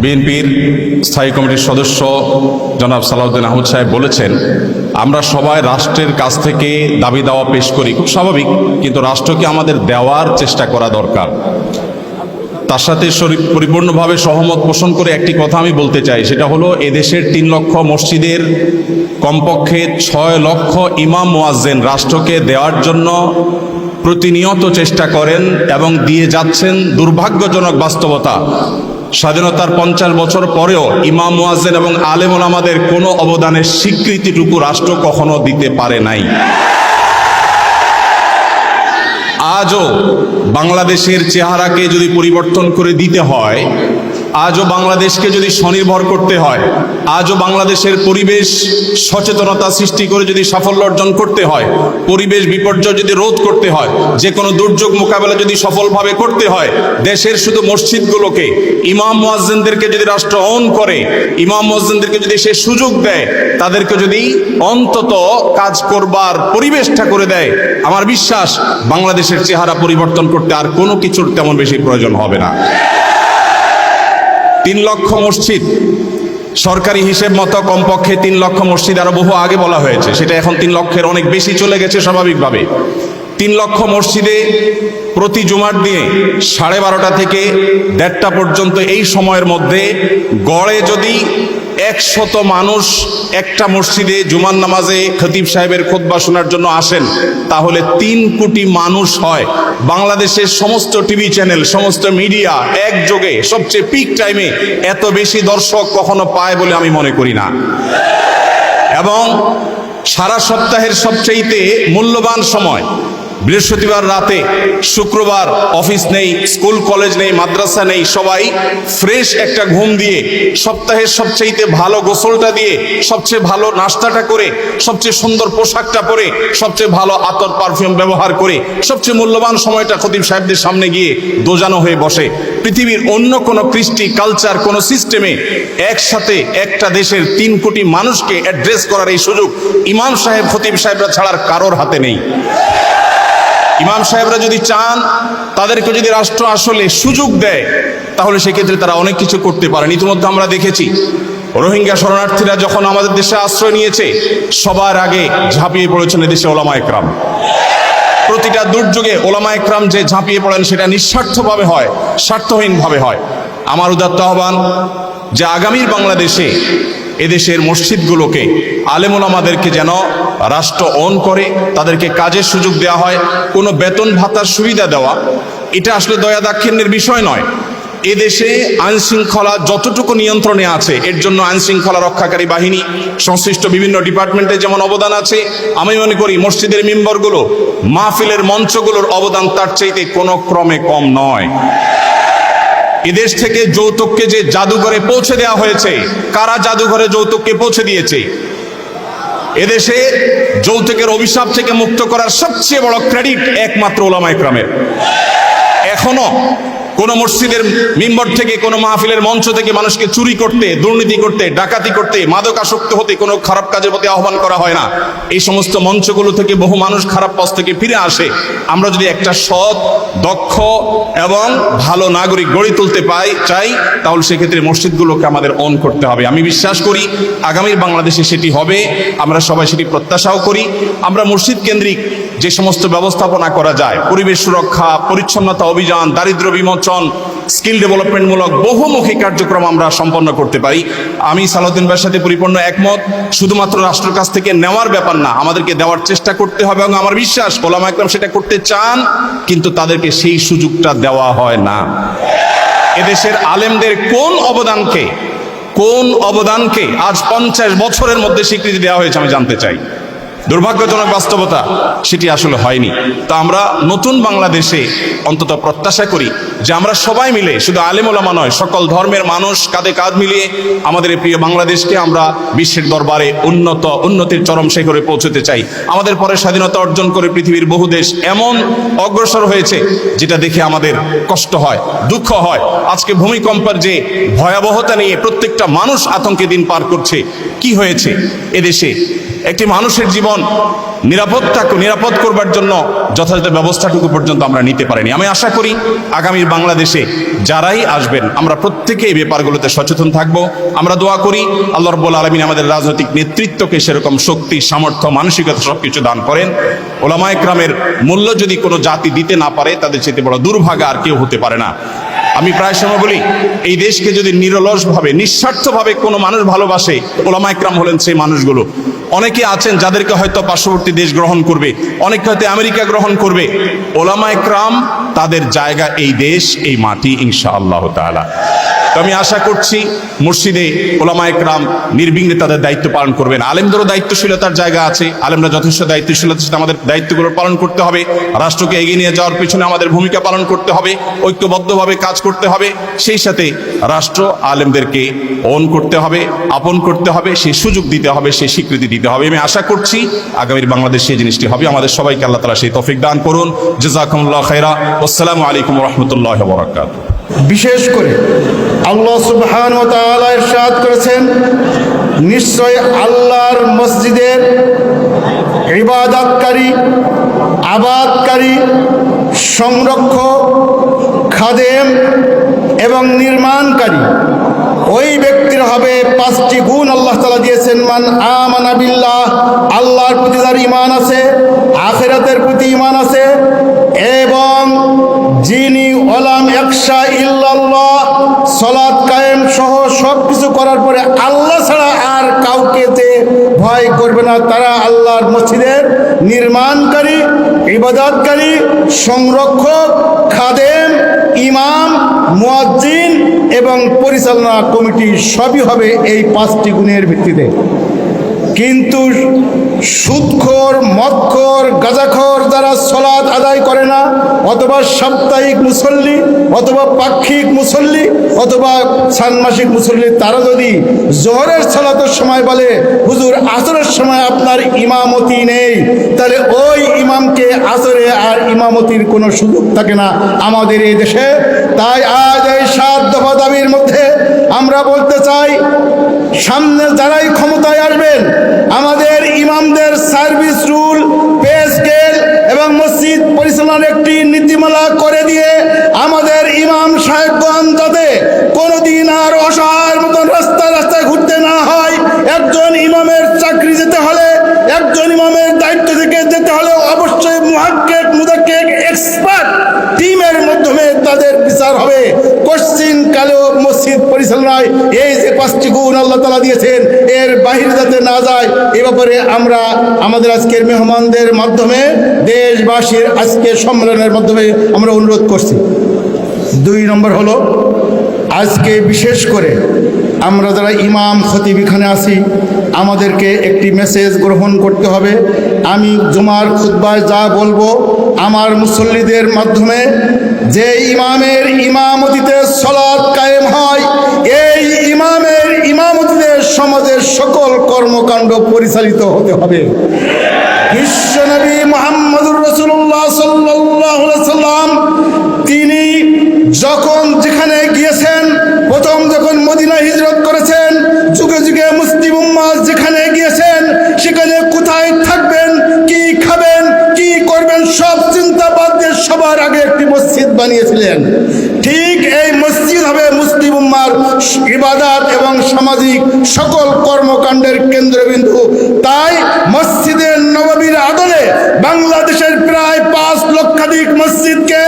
বিএনপির স্থায়ী কমিটির সদস্য জনাব সালাউদ্দিন আহমদ সাহেব বলেছেন, আমরা সবাই রাষ্ট্রের কাছ থেকে দাবি দাওয়া পেশ করি, খুব স্বাভাবিক, কিন্তু রাষ্ট্রকে আমাদের দেওয়ার চেষ্টা করা দরকার। তার সাথে পরিপূর্ণভাবে সহমত পোষণ করে একটি কথা আমি বলতে চাই, সেটা হলো এদেশের 3 লক্ষ মসজিদের কমপক্ষে 6 লক্ষ ইমাম মুয়াজ্জিন রাষ্ট্রকে দেওয়ার জন্য প্রতিনিয়ত চেষ্টা করেন এবং দিয়ে যাচ্ছেন। দুর্ভাগ্যজনক বাস্তবতা, স্বাধীনতার 50 বছর পরেও ইমাম মুয়াজ্জিন এবং আলেম ওলামাদের কোনো অবদানের স্বীকৃতিটুকু রাষ্ট্র কখনো দিতে পারে নাই। আজও বাংলাদেশের চেহারাকে যদি পরিবর্তন করে দিতে হয়, আজও বাংলাদেশকে যদি স্বনির্ভর করতে হয়, আজও বাংলাদেশের পরিবেশ সচেতনতা সৃষ্টি করে যদি সাফল্য অর্জন করতে হয়, পরিবেশ বিপর্যয় যদি রোধ করতে হয়, যে কোনো দুর্যোগ মোকাবেলা যদি সফলভাবে করতে হয়, দেশের শুধু মসজিদগুলোকে, ইমাম মুয়াজ্জিনদেরকে যদি রাষ্ট্র অন করে, ইমাম মুয়াজ্জিনদেরকে যদি সে সুযোগ দেয়, তাদেরকে যদি অন্তত কাজ করবার পরিবেশটা করে দেয়, আমার বিশ্বাস বাংলাদেশের চেহারা পরিবর্তন করতে আর কোনো কিছুর তেমন বেশি প্রয়োজন হবে না। 3 লক্ষ মসজিদ সরকারি হিসেব মতো কমপক্ষে 3 লক্ষ মসজিদ আরো বহু আগে বলা হয়েছে, সেটা এখন 3 লক্ষের অনেক বেশি চলে গেছে স্বাভাবিকভাবে। 3 লক্ষ মসজিদে প্রতি জুমার দিনে 12:30 থেকে 1:30 পর্যন্ত এই সময়ের মধ্যে গড়ে যদি 100 মানুষ একটা মসজিদে জুমার নামাজে খতিব সাহেবের খুতবা শোনার জন্য আসেন, তাহলে 3 কোটি মানুষ হয়। বাংলাদেশের সমস্ত টিভি চ্যানেল, সমস্ত মিডিয়া একযোগে সবচেয়ে পিক টাইমে এত বেশি দর্শক কখনো পায় বলে আমি মনে করি না। এবং সারা সপ্তাহের সবচেয়ে মূল্যবান সময় বৃহস্পতিবার রাতে, শুক্রবার অফিস নেই, স্কুল কলেজ নেই, মাদ্রাসা নেই, সবাই ফ্রেশ একটা ঘুম দিয়ে, সপ্তাহের সবচেয়ে ভালো গোসলটা দিয়ে, সবচেয়ে ভালো নাস্তাটা করে, সবচেয়ে সুন্দর পোশাকটা পরে, সবচেয়ে ভালো আতর পারফিউম ব্যবহার করে, সবচেয়ে মূল্যবান সময়টা খতিব সাহেবদের সামনে গিয়ে দোজানো হয়ে বসে। পৃথিবীর অন্য কোনো কৃষ্টি, কালচার, কোনো সিস্টেমে একসাথে একটা দেশের 3 কোটি মানুষকে অ্যাড্রেস করার এই সুযোগ ইমাম সাহেব, খতিব সাহেবরা ছাড়ার কারোর হাতে নেই। ইমাম সাহেবরা যদি চান, তাদেরকে যদি রাষ্ট্র আসলে সুযোগ দেয়, তাহলে সেক্ষেত্রে তারা অনেক কিছু করতে পারেন। ইতিমধ্যে আমরা দেখেছি রোহিঙ্গা শরণার্থীরা যখন আমাদের দেশে আশ্রয় নিয়েছে, সবার আগে ঝাঁপিয়ে পড়েছেন এদেশে ওলামা একরাম। প্রতিটা দুর্যোগে ওলামা একরাম যে ঝাঁপিয়ে পড়েন, সেটা নিঃস্বার্থভাবে হয়, স্বার্থহীনভাবে হয়। আমার উদাত্ত আহ্বান যে আগামীর বাংলাদেশে এদেশের মসজিদগুলোকে, আলেম ওলামাদেরকে যেন রাষ্ট্র অন করে, তাদেরকে কাজের সুযোগ দেওয়া হয়। কোনো বেতন ভাতার সুবিধা দেওয়া, এটা আসলে দয়া দাক্ষিণ্যের বিষয় নয়। এদেশে আইন শৃঙ্খলা যতটুকু নিয়ন্ত্রণে আছে, এর জন্য আইন শৃঙ্খলা রক্ষাকারী বাহিনী, সংশ্লিষ্ট বিভিন্ন ডিপার্টমেন্টে যেমন অবদান আছে, আমি মনে করি মসজিদের মিম্বরগুলো, মাহফিলের মঞ্চগুলোর অবদান তার চাইতে কোনো ক্রমে কম নয়। এদেশ থেকে যৌতুককে যে জাদুঘরে পৌঁছে দেওয়া হয়েছে, কারা জাদুঘরে যৌতুককে পৌঁছে দিয়েছে? এদেশে যৌতুকের অভিশাপ থেকে মুক্ত করার সবচেয়ে বড় ক্রেডিট একমাত্র ওলামা একরামের। এখনো কোনো মসজিদের মিম্বর থেকে, কোনো মাহফিলের মঞ্চ থেকে মানুষকে চুরি করতে, দুর্নীতি করতে, ডাকাতি করতে, মাদকাসক্ত হতে, কোনো খারাপ কাজের প্রতি আহ্বান করা হয় না। এই সমস্ত মঞ্চগুলো থেকে বহু মানুষ খারাপ পথ থেকে ফিরে আসে। আমরা যদি একটা সৎ, দক্ষ এবং ভালো নাগরিক গড়ে তুলতে চাই, তাহলে সেক্ষেত্রে মসজিদগুলোকে আমাদের অন করতে হবে। আমি বিশ্বাস করি আগামীর বাংলাদেশে সেটি হবে, আমরা সবাই সেটি প্রত্যাশাও করি। আমরা মসজিদ কেন্দ্রিক যে সমস্ত ব্যবস্থাপনা করা যায়, পরিবেশ সুরক্ষা, পরিচ্ছন্নতা অভিযান, দারিদ্র্য বিমোচন, স্কিল ডেভেলপমেন্টমূলক বহুমুখী কার্যক্রম আমরা সম্পন্ন করতে পারি। আমি সালাউদ্দিন ভাইয়ের সাথে পরিপূর্ণ একমত। শুধুমাত্র রাষ্ট্রের কাছ থেকে নেওয়ার ব্যাপার না, আমাদেরকে দেওয়ার চেষ্টা করতে হবে। এবং আমার বিশ্বাস ওলামা একরাম সেটা করতে চান, কিন্তু তাদেরকে সেই সুযোগটা দেওয়া হয় না। এদেশের আলেমদের কোন অবদানকে আজ 50 বছরের মধ্যে স্বীকৃতি দেওয়া হয়েছে আমি জানতে চাই। দুর্ভাগ্যজনক বাস্তবতা, সেটি আসলে হয়নি। তো আমরা নতুন বাংলাদেশে অন্তত প্রত্যাশা করি যে আমরা সবাই মিলে, শুধু আলেম ওলামা নয়, সকল ধর্মের মানুষ কাঁধে কাঁধ মিলিয়ে আমাদের এই প্রিয় বাংলাদেশকে আমরা বিশ্বের দরবারে উন্নতির চরম শিখরে পৌঁছতে চাই। আমাদের পরে স্বাধীনতা অর্জন করে পৃথিবীর বহু দেশ এমন অগ্রসর হয়েছে, যেটা দেখে আমাদের কষ্ট হয়, দুঃখ হয়। আজকে ভূমিকম্পের যে ভয়াবহতা নিয়ে প্রত্যেকটা মানুষ আতঙ্কে দিন পার করছে, কি হয়েছে এদেশে? একটি মানুষের জীবন নিরাপদ করবার জন্য যথাযথ ব্যবস্থাটুকু পর্যন্ত আমরা নিতে পারিনি। আমি আশা করি আগামী বাংলাদেশে যারাই আসবেন আমরা প্রত্যেকে এই ব্যাপারগুলোতে সচেতন থাকব। আমরা দোয়া করি আল্লাহ রাব্বুল আলামিন আমাদের রাজনৈতিক নেতৃত্বকে সেরকম শক্তি, সামর্থ্য, মানসিকতা সবকিছু দান করেন। ওলামায়ে কেরামের মূল্য যদি কোনো জাতি দিতে না পারে তাদের চেয়ে বড় দুর্ভাগা আর কেউ হতে পারে না। আমি প্রায় সময় বলি, এই দেশকে যদি নিরলসভাবে, নিঃস্বার্থভাবে কোনো মানুষ ভালোবাসে, ওলামায়ে কেরাম হলেন সেই মানুষগুলো। অনেকে আছেন যাদেরকে হয়তো পার্শ্ববর্তী দেশ গ্রহণ করবে, অনেকে হয়তো আমেরিকা গ্রহণ করবে। ওলামায়ে কেরাম তাদের জায়গা এই দেশ, এই মাটি, ইনশাআল্লাহ তাআলা। তো আমি আশা করছি মসজিদে ওলামায়ে কেরাম নির্বিঘ্নে তাদের দায়িত্ব পালন করবেন। আলেমদেরও দায়িত্বশীলতার জায়গা আছে, আলেমরা যথেষ্ট দায়িত্বশীলতার সাথে আমাদের দায়িত্বগুলো পালন করতে হবে। রাষ্ট্রকে এগিয়ে নিয়ে যাওয়ার পিছনে আমাদের ভূমিকা পালন করতে হবে, ঐক্যবদ্ধভাবে কাজ করতে হবে। সেই সাথে রাষ্ট্র আলেমদেরকে ওন করতে হবে, আপন করতে হবে, সেই সুযোগ দিতে হবে, সেই স্বীকৃতি দিতে হবে। আমি আশা করছি আগামীর বাংলাদেশ সেই জিনিসটি হবে। আমাদের সবাইকে আল্লাহ তাআলা সেই তৌফিক দান করুন। জাযাকুমুল্লাহু খাইরা। আসসালামু আলাইকুম ওয়া রাহমাতুল্লাহি ওয়া বারাকাতুহু। বিশেষ করে আল্লাহ সুবহানাহু ওয়া তাআলা ইরশাদ করেছেন, নিশ্চয় আল্লাহর মসজিদের ইবাদতকারী, আবাদকারী, সংরক্ষক, খাদেম এবং নির্মাণকারী ওই ব্যক্তির হবে 5টি গুণ আল্লাহ তাআলা দিয়েছেন। মান আমানা বিল্লাহ, আল্লাহর প্রতি যার ঈমান আছে, আখিরাতের প্রতি ঈমান আছে, এবং যিনি ওয়ালাম ইয়াখশা ইল্লাল্লাহ, সালাত কায়েম সহ সব কিছু করার পরে আল্লাহ ছাড়া আর কাউকে যে ভয় করবে না, তারা আল্লাহর মসজিদের নির্মাণকারী, ইবাদতকারী, সংরক্ষক, খাদেম, ইমাম, মুয়াজ্জিন এবং পরিচালনা কমিটি সবই হবে এই 5টি গুণের ভিত্তিতে। কিন্তু সুদখোর, মদখোর, গাঁজাখোর যারা সালাত আদায় করে না, অথবা সাপ্তাহিক মুসল্লি, অথবা পাক্ষিক মুসল্লি, অথবা ষান্মাসিক মুসল্লি, তারা যদি জোহরের সালাতের সময় বলে হুজুর আসরের সময় আপনার ইমামতি নেই, তাহলে ওই ইমামকে আসরে আর ইমামতির কোনো সুযোগ থাকে না আমাদের এই দেশে। তাই আজ এই 7 দফা দাবির মধ্যে আমরা বলতে চাই, সামনে যারাই ক্ষমতায় আসবেন আমাদের ইমামদের সার্ভিস রুল, পে স্কেল এবং মসজিদ পরিচালনার একটি নীতিমালা করে দিয়ে আমাদের ইমাম সাহেবগণ যাতে কোনোদিন আর অসহায়ের মতন রাস্তায় রাস্তায় ঘুরতে না হয়। একজন ইমামের চাকরি যেতে হলে, একজন ইমামের দায়িত্ব থেকে যেতে হলে অবশ্যই মুহাক্কিক, মুদাক্কিক, এক্সপার্ট টিমের মাধ্যমে তাদের বিচার হবে। কোশ্চিন কালেও মসজিদ পরিচালনায় এই যে 5টি গুণ আল্লাহ তাআলা দিয়েছেন, এর বাহিরে যাতে না যায়, এ ব্যাপারে আমরা আমাদের আজকের মেহমানদের মাধ্যমে, দেশবাসীর আজকের সম্মেলনের মাধ্যমে আমরা অনুরোধ করছি। 2 নম্বর হলো, আজকে বিশেষ করে আমরা যারা ইমাম খতিব এখানে আছি, আমাদেরকে একটি মেসেজ গ্রহণ করতে হবে। আমি জুমার খুতবায় যা বলবো, আমার মুসল্লিদের মাধ্যমে যে ইমামের ইমামতিতে সালাত কায়েম হয়, এই ইমামের ইমামতিতে সমাজের সকল কর্মকাণ্ড পরিচালিত হতে হবে। বিশ্বনবী মুহাম্মদুর রাসূলুল্লাহ সাল্লাল্লাহু আলাইহি সাল্লাম তিনি যখন যেখানে গিয়েছেন, প্রথম যখন মদিনা হিজরত করেছেন, যুগে যুগে মুসলিম উম্মাহ যেখানে গিয়েছেন, সেখানে কোথায় থাকবেন, কি খাবেন, কি করবেন, সব চিন্তা বাদ দিয়ে সবার আগে একটি মসজিদ বানিয়েছিলেন। ঠিক এই মসজিদ হবে মুসলিম উম্মাহর ইবাদত এবং সামাজিক সকল কর্মকাণ্ডের কেন্দ্রবিন্দু। তাই মসজিদে নববীর আদলে বাংলাদেশের প্রায় 5 লক্ষাধিক মসজিদকে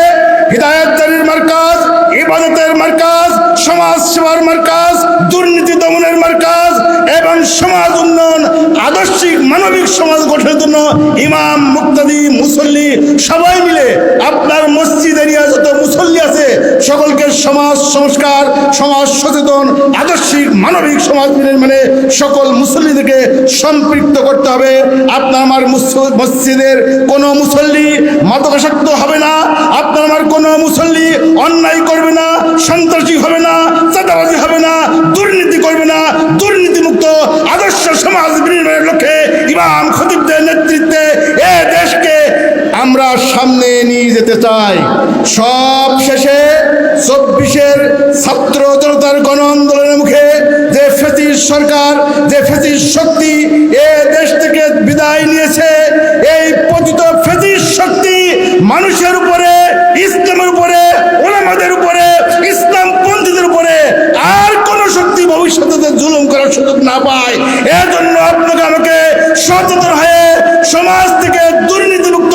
হিদায়াতকারীর মার্কাজ, ইবাদতের মার্কাজ, সমাজ সেবার মার্কাজ, দুর্নীতি দমনের মার্কাজ এবং সমাজ উন্নয়ন, আদর্শিক মানবিক সমাজ গঠনের জন্য ইমাম, মুক্তাদি, মুসল্লি সবাই মিলে আপনার মসজিদ এরিয়া যত মুসল্লি আছে সকলকে সমাজ সংস্কার, সমাজ সচেতন, আদর্শিক মানবিক সমাজ নির্মাণে সকল মুসল্লিদেরকে সম্পৃক্ত করতে হবে। আপনার আমার মসজিদের কোনো মুসল্লি মাদকাসক্ত হবে না, আপনার আমার কোনো মুসল্লি অন্যায় করবে না, সন্ত্রাসী হবে না, চাঁদাবাজি হবে না, দুর্নীতি করবে না। দুর্নীতিমুক্ত আদর্শ সমাজ নির্মাণের লক্ষ্যে ইমাম খতিবদের নেতৃত্বে এ দেশকে আমরা সামনে নিয়ে যেতে চাই। সব শেষে 24-এর ছাত্র জনতার গণ আন্দোলনের মুখে যে ফ্যাসিস্ট সরকার, যে ফ্যাসিস্ট শক্তি এ দেশ থেকে বিদায় নিয়েছে, এই পতিত ফেসিস্ট শক্তি মানুষের উপরে, ইসলামের উপরে, ওলামাদের উপরে, ইসলামপন্থীদের উপরে আর কোন শক্তি ভবিষ্যতে জুলুম করার সুযোগ না পায়। এজন্য আপনাকে আমাকে সচেতন হয়ে সমাজ থেকে দুর্নীতিমুক্ত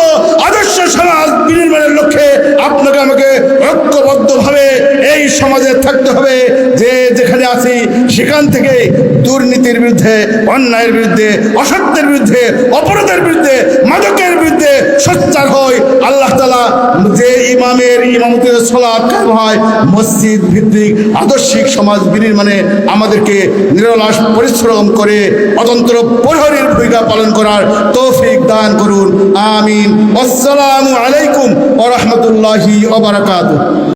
আদর্শ সমাজ বিনির্মাণের লক্ষ্যে আপনাকে আমাকে ঐক্যবদ্ধভাবে এই সমাজে থাকতে হবে। যে যেখানে আছি সেখান থেকে দুর্নীতির বিরুদ্ধে, অন্যায়ের বিরুদ্ধে, অসত্যের বিরুদ্ধে, অপরাধের বিরুদ্ধে, মাদকের বিরুদ্ধে সোচ্চার হই। আল্লাহ তাআলা যে ইমামের ইমামতির সালাত কায়েম হয়, মসজিদ ভিত্তিক আদর্শিক সমাজ বিনির্মাণে আমাদেরকে নিরলস পরিশ্রম করে অতন্ত্র প্রহরীর ভূমিকা পালন করার তৌফিক দান করুন। আমিন। আসসালামু আলাইকুম ওয়া রাহমাতুল্লাহি ওয়া বারাকাতুহু।